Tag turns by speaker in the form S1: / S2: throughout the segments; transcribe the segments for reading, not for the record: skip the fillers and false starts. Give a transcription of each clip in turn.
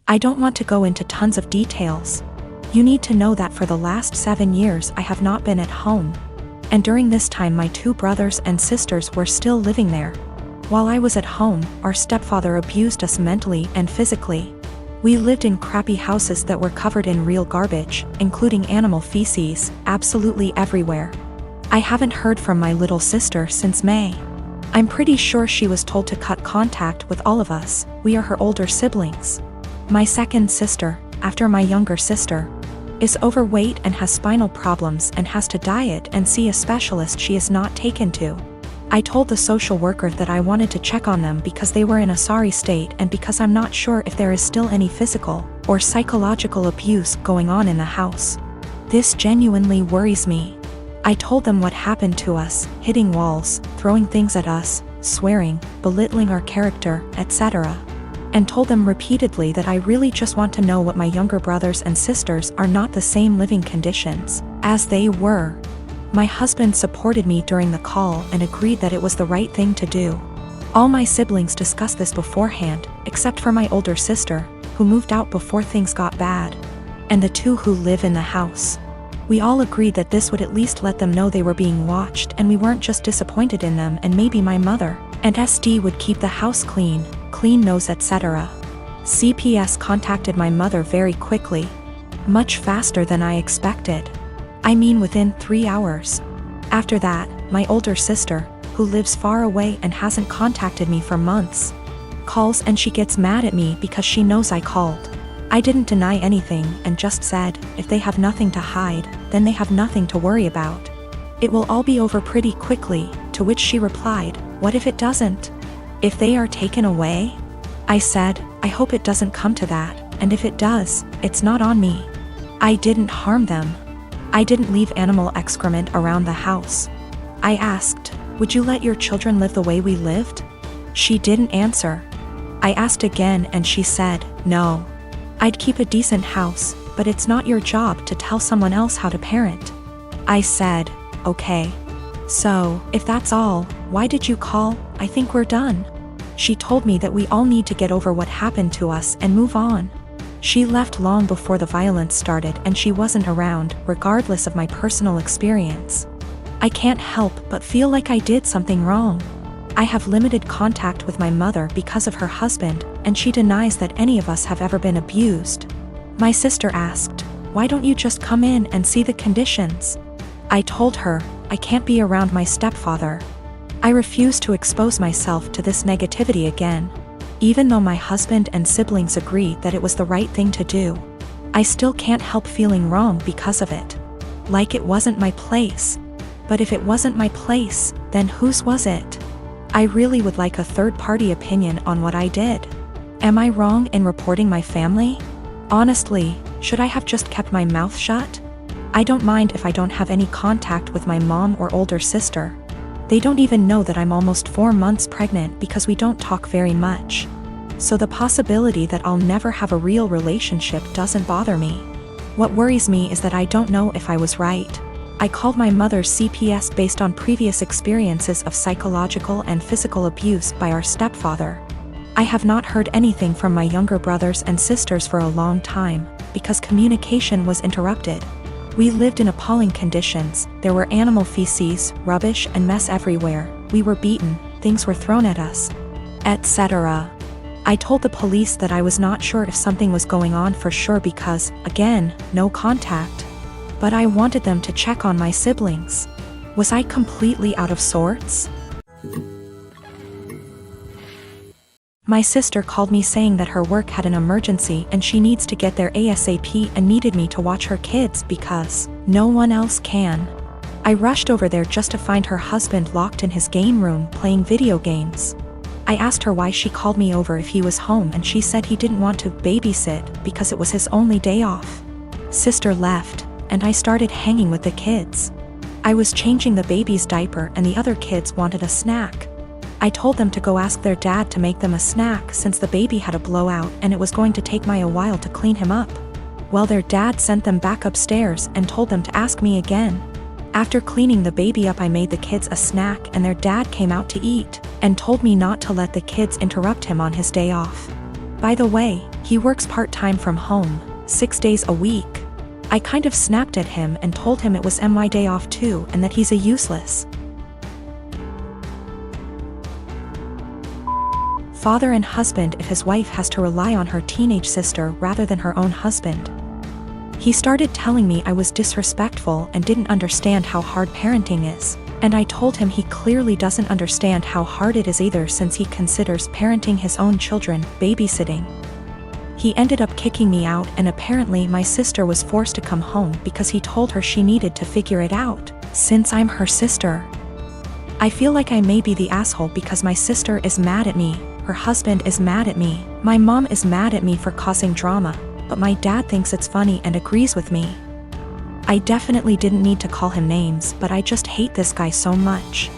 S1: I don't want to go into tons of details. You need to know that for the last 7 years I have not been at home. And during this time my 2 brothers and sisters were still living there. While I was at home, our stepfather abused us mentally and physically. We lived in crappy houses that were covered in real garbage, including animal feces, absolutely everywhere. I haven't heard from my little sister since May. I'm pretty sure she was told to cut contact with all of us. We are her older siblings. My second sister, after my younger sister, is overweight and has spinal problems and has to diet and see a specialist she is not taken to. I told the social worker that I wanted to check on them because they were in a sorry state and because I'm not sure if there is still any physical or psychological abuse going on in the house. This genuinely worries me. I told them what happened to us, hitting walls, throwing things at us, swearing, belittling our character, etc. And told them repeatedly that I really just want to know what my younger brothers and sisters are not the same living conditions as they were. My husband supported me during the call and agreed that it was the right thing to do. All my siblings discussed this beforehand, except for my older sister, who moved out before things got bad, and the 2 who live in the house. We all agreed that this would at least let them know they were being watched and we weren't just disappointed in them, and maybe my mother and SD would keep the house clean nose, etc. CPS contacted my mother very quickly. Much faster than I expected. I mean within 3 hours. After that, my older sister, who lives far away and hasn't contacted me for months, calls and she gets mad at me because she knows I called. I didn't deny anything and just said, if they have nothing to hide, then they have nothing to worry about. It will all be over pretty quickly, to which she replied, what if it doesn't? If they are taken away? I said, I hope it doesn't come to that, and if it does, it's not on me. I didn't harm them. I didn't leave animal excrement around the house. I asked, would you let your children live the way we lived? She didn't answer. I asked again and she said, no. I'd keep a decent house, but it's not your job to tell someone else how to parent. I said, okay. So, if that's all, why did you call? I think we're done. She told me that we all need to get over what happened to us and move on. She left long before the violence started and she wasn't around, regardless of my personal experience. I can't help but feel like I did something wrong. I have limited contact with my mother because of her husband, and she denies that any of us have ever been abused. My sister asked, why don't you just come in and see the conditions? I told her, I can't be around my stepfather. I refuse to expose myself to this negativity again. Even though my husband and siblings agree that it was the right thing to do, I still can't help feeling wrong because of it. Like it wasn't my place. But if it wasn't my place, then whose was it? I really would like a third-party opinion on what I did. Am I wrong in reporting my family? Honestly, should I have just kept my mouth shut? I don't mind if I don't have any contact with my mom or older sister. They don't even know that I'm almost 4 months pregnant because we don't talk very much. So the possibility that I'll never have a real relationship doesn't bother me. What worries me is that I don't know if I was right. I called my mother's CPS based on previous experiences of psychological and physical abuse by our stepfather. I have not heard anything from my younger brothers and sisters for a long time, because communication was interrupted. We lived in appalling conditions. There were animal feces, rubbish and mess everywhere. We were beaten, things were thrown at us, etc. I told the police that I was not sure if something was going on for sure because, again, no contact. But I wanted them to check on my siblings. Was I completely out of sorts? My sister called me saying that her work had an emergency and she needs to get there ASAP and needed me to watch her kids because no one else can. I rushed over there just to find her husband locked in his game room playing video games. I asked her why she called me over if he was home and she said he didn't want to babysit because it was his only day off. Sister left, and I started hanging with the kids. I was changing the baby's diaper and the other kids wanted a snack. I told them to go ask their dad to make them a snack since the baby had a blowout and it was going to take me a while to clean him up. Well, their dad sent them back upstairs and told them to ask me again. After cleaning the baby up, I made the kids a snack and their dad came out to eat and told me not to let the kids interrupt him on his day off. By the way, He works part-time from home, 6 days a week. I kind of snapped at him and told him it was my day off too and that he's a useless father and husband if his wife has to rely on her teenage sister rather than her own husband. He started telling me I was disrespectful and didn't understand how hard parenting is, and I told him he clearly doesn't understand how hard it is either since he considers parenting his own children babysitting. He ended up kicking me out, and apparently my sister was forced to come home because he told her she needed to figure it out, since I'm her sister. I feel like I may be the asshole because my sister is mad at me, her husband is mad at me, my mom is mad at me for causing drama, but my dad thinks it's funny and agrees with me. I definitely didn't need to call him names, but I just hate this guy so much.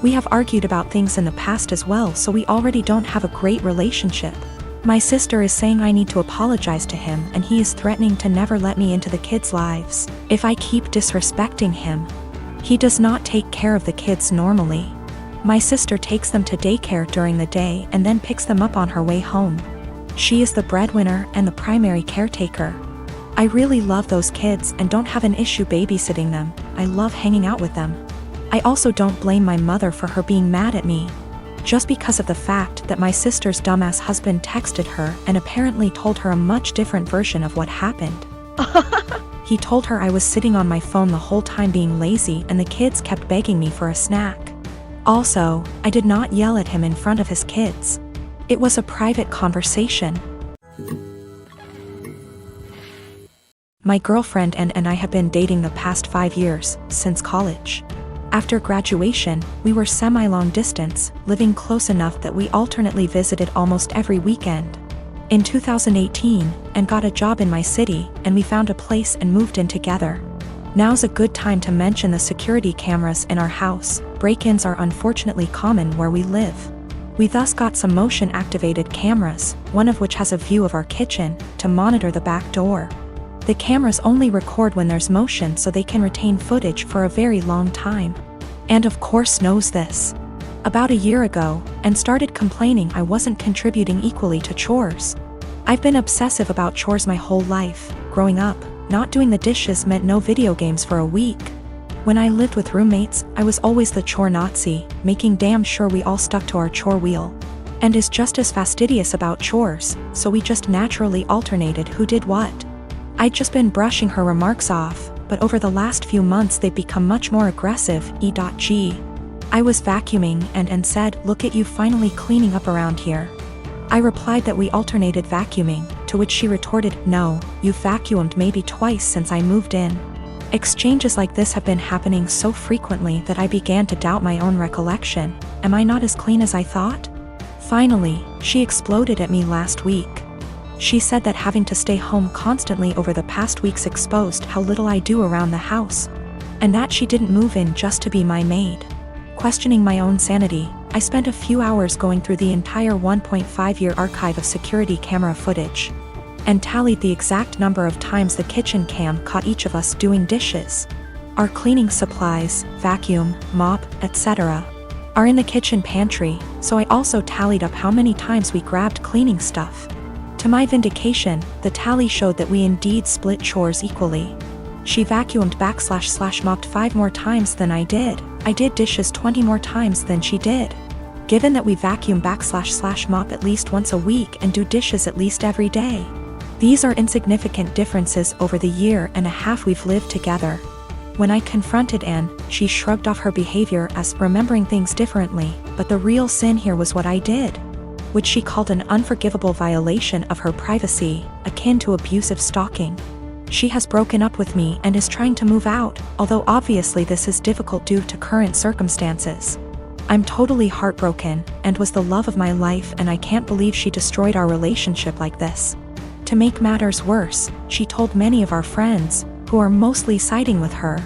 S1: We have argued about things in the past as well, so we already don't have a great relationship. My sister is saying I need to apologize to him, and he is threatening to never let me into the kids' lives if I keep disrespecting him. He does not take care of the kids normally. My sister takes them to daycare during the day and then picks them up on her way home. She is the breadwinner and the primary caretaker. I really love those kids and don't have an issue babysitting them. I love hanging out with them. I also don't blame my mother for her being mad at me, just because of the fact that my sister's dumbass husband texted her and apparently told her a much different version of what happened. He told her I was sitting on my phone the whole time being lazy and the kids kept begging me for a snack. Also, I did not yell at him in front of his kids. It was a private conversation. My girlfriend and I have been dating the past 5 years, since college. After graduation, we were semi-long distance, living close enough that we alternately visited almost every weekend. In 2018, and got a job in my city, and we found a place and moved in together. Now's a good time to mention the security cameras in our house. Break-ins are unfortunately common where we live. We thus got some motion-activated cameras, one of which has a view of our kitchen, to monitor the back door. The cameras only record when there's motion so they can retain footage for a very long time. And of course knows this about a year ago, and started complaining I wasn't contributing equally to chores. I've been obsessive about chores my whole life. Growing up, not doing the dishes meant no video games for a week. When I lived with roommates, I was always the chore Nazi, making damn sure we all stuck to our chore wheel. And is just as fastidious about chores, so we just naturally alternated who did what. I'd just been brushing her remarks off, but over the last few months they've become much more aggressive. E.g. I was vacuuming and said, "Look at you finally cleaning up around here." I replied that we alternated vacuuming, to which she retorted, "No, you've vacuumed maybe twice since I moved in." Exchanges like this have been happening so frequently that I began to doubt my own recollection. Am I not as clean as I thought? Finally, she exploded at me last week. She said that having to stay home constantly over the past weeks exposed how little I do around the house, and that she didn't move in just to be my maid. Questioning my own sanity, I spent a few hours going through the entire 1.5-year archive of security camera footage, and tallied the exact number of times the kitchen cam caught each of us doing dishes. Our cleaning supplies, vacuum, mop, etc., are in the kitchen pantry, so I also tallied up how many times we grabbed cleaning stuff. To my vindication, the tally showed that we indeed split chores equally. She vacuumed / mopped 5 more times than I did. I did dishes 20 more times than she did. Given that we vacuum / mop at least once a week and do dishes at least every day, these are insignificant differences over the year and a half we've lived together. When I confronted Anne, she shrugged off her behavior as remembering things differently, but the real sin here was what I did, which she called an unforgivable violation of her privacy, akin to abusive stalking. She has broken up with me and is trying to move out, although obviously this is difficult due to current circumstances. I'm totally heartbroken, and was the love of my life, and I can't believe she destroyed our relationship like this. To make matters worse, she told many of our friends, who are mostly siding with her.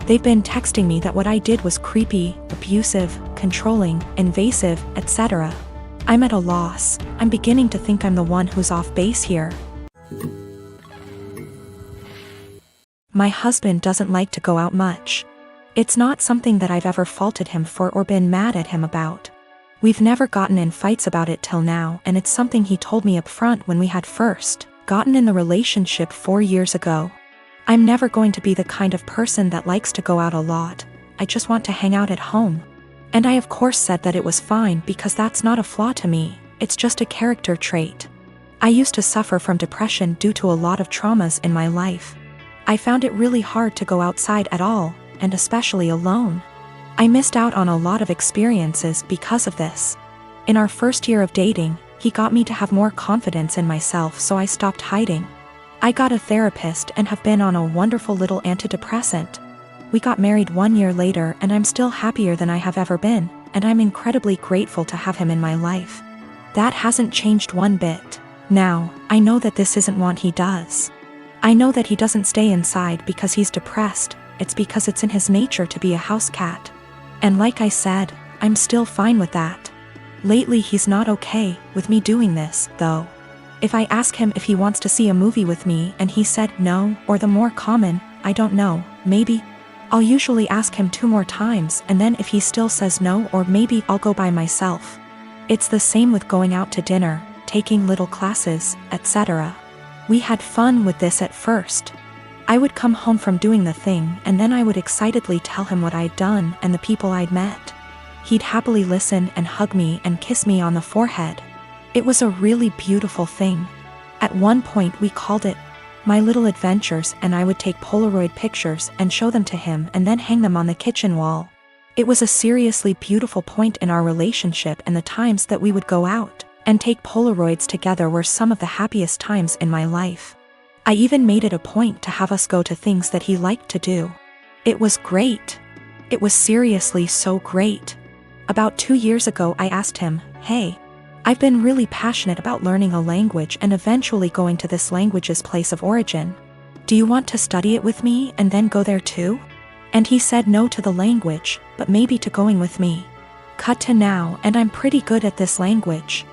S1: They've been texting me that what I did was creepy, abusive, controlling, invasive, etc. I'm at a loss. I'm beginning to think I'm the one who's off base here. My husband doesn't like to go out much. It's not something that I've ever faulted him for or been mad at him about. We've never gotten in fights about it till now, and it's something he told me up front when we had first gotten in the relationship 4 years ago. I'm never going to be the kind of person that likes to go out a lot. I just want to hang out at home. And I of course said that it was fine because that's not a flaw to me, it's just a character trait. I used to suffer from depression due to a lot of traumas in my life. I found it really hard to go outside at all, and especially alone. I missed out on a lot of experiences because of this. In our first year of dating, he got me to have more confidence in myself, so I stopped hiding. I got a therapist and have been on a wonderful little antidepressant. We got married 1 year later and I'm still happier than I have ever been, and I'm incredibly grateful to have him in my life. That hasn't changed one bit. Now, I know that this isn't what he does. I know that he doesn't stay inside because he's depressed, it's because it's in his nature to be a house cat. And like I said, I'm still fine with that. Lately he's not okay with me doing this, though. If I ask him if he wants to see a movie with me and he said no, or the more common, I don't know, maybe, I'll usually ask him 2 more times, and then if he still says no, or maybe I'll go by myself. It's the same with going out to dinner, taking little classes, etc. We had fun with this at first. I would come home from doing the thing and then I would excitedly tell him what I'd done and the people I'd met. He'd happily listen and hug me and kiss me on the forehead. It was a really beautiful thing. At one point we called it My Little Adventures, and I would take Polaroid pictures and show them to him and then hang them on the kitchen wall. It was a seriously beautiful point in our relationship, and the times that we would go out and take Polaroids together were some of the happiest times in my life. I even made it a point to have us go to things that he liked to do. It was great. It was seriously so great. About 2 years ago I asked him, "Hey, I've been really passionate about learning a language and eventually going to this language's place of origin. Do you want to study it with me and then go there too?" And he said no to the language, but maybe to going with me. Cut to now, and I'm pretty good at this language.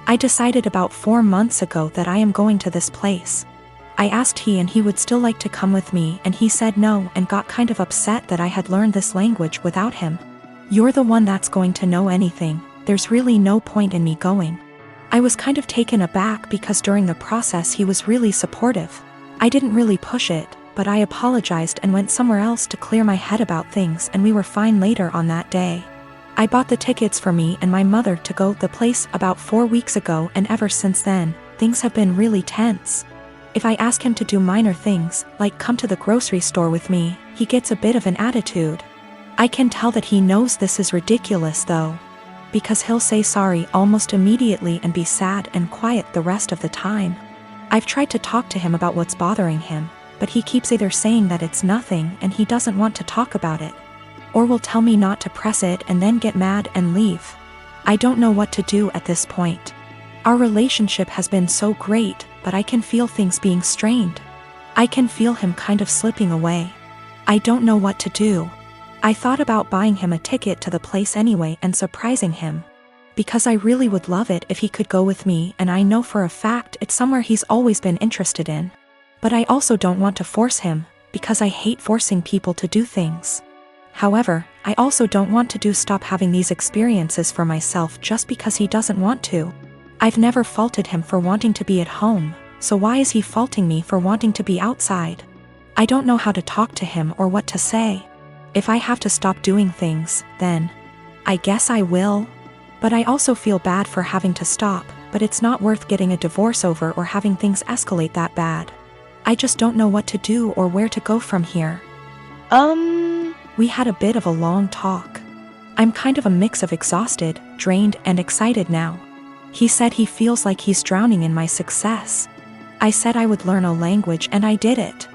S1: I decided about 4 months ago that I am going to this place. I asked he would still like to come with me, and he said no and got kind of upset that I had learned this language without him. "You're the one that's going to know anything, there's really no point in me going." I was kind of taken aback because during the process he was really supportive. I didn't really push it, but I apologized and went somewhere else to clear my head about things, and we were fine later on that day. I bought the tickets for me and my mother to go to the place about 4 weeks ago, and ever since then, things have been really tense. If I ask him to do minor things, like come to the grocery store with me, he gets a bit of an attitude. I can tell that he knows this is ridiculous though, because he'll say sorry almost immediately and be sad and quiet the rest of the time. I've tried to talk to him about what's bothering him, but he keeps either saying that it's nothing and he doesn't want to talk about it, or will tell me not to press it and then get mad and leave. I don't know what to do at this point. Our relationship has been so great, but I can feel things being strained. I can feel him kind of slipping away. I don't know what to do. I thought about buying him a ticket to the place anyway and surprising him, because I really would love it if he could go with me, and I know for a fact it's somewhere he's always been interested in. But I also don't want to force him, because I hate forcing people to do things. However, I also don't want to stop having these experiences for myself just because he doesn't want to. I've never faulted him for wanting to be at home, so why is he faulting me for wanting to be outside? I don't know how to talk to him or what to say. If I have to stop doing things, then I guess I will. But I also feel bad for having to stop, but it's not worth getting a divorce over or having things escalate that bad. I just don't know what to do or where to go from here. We had a bit of a long talk. I'm kind of a mix of exhausted, drained, and excited now. He said he feels like he's drowning in my success. I said I would learn a language, and I did it.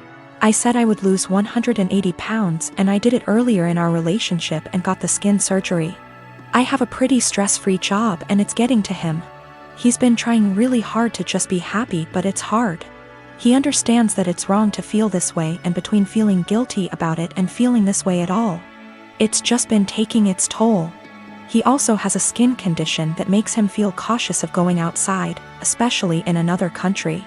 S1: I said I would lose 180 pounds, and I did it earlier in our relationship and got the skin surgery. I have a pretty stress-free job, and it's getting to him. He's been trying really hard to just be happy, but it's hard. He understands that it's wrong to feel this way, and between feeling guilty about it and feeling this way at all, it's just been taking its toll. He also has a skin condition that makes him feel cautious of going outside, especially in another country.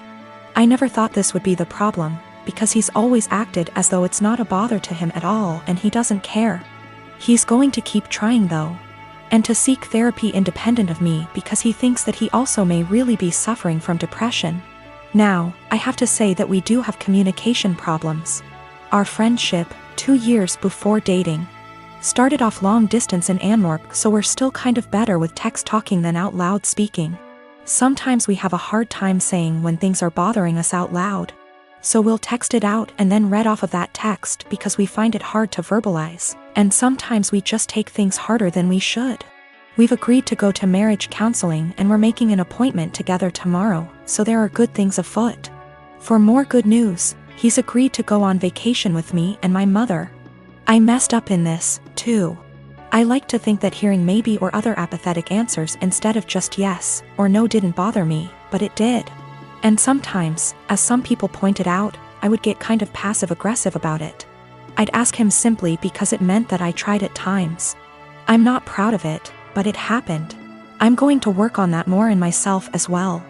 S1: I never thought this would be the problem, because he's always acted as though it's not a bother to him at all and he doesn't care. He's going to keep trying though. and to seek therapy independent of me because he thinks that he also may really be suffering from depression. Now, I have to say that we do have communication problems. Our friendship, 2 years before dating, started off long distance in Antwerp, so we're still kind of better with text talking than out loud speaking. Sometimes we have a hard time saying when things are bothering us out loud. So we'll text it out and then read off of that text because we find it hard to verbalize, and sometimes we just take things harder than we should. We've agreed to go to marriage counseling and we're making an appointment together tomorrow, so there are good things afoot. For more good news, he's agreed to go on vacation with me and my mother. I messed up in this, too. I like to think that hearing maybe or other apathetic answers instead of just yes or no didn't bother me, but it did. And sometimes, as some people pointed out, I would get kind of passive-aggressive about it. I'd ask him simply because it meant that I tried at times. I'm not proud of it, but it happened. I'm going to work on that more in myself as well.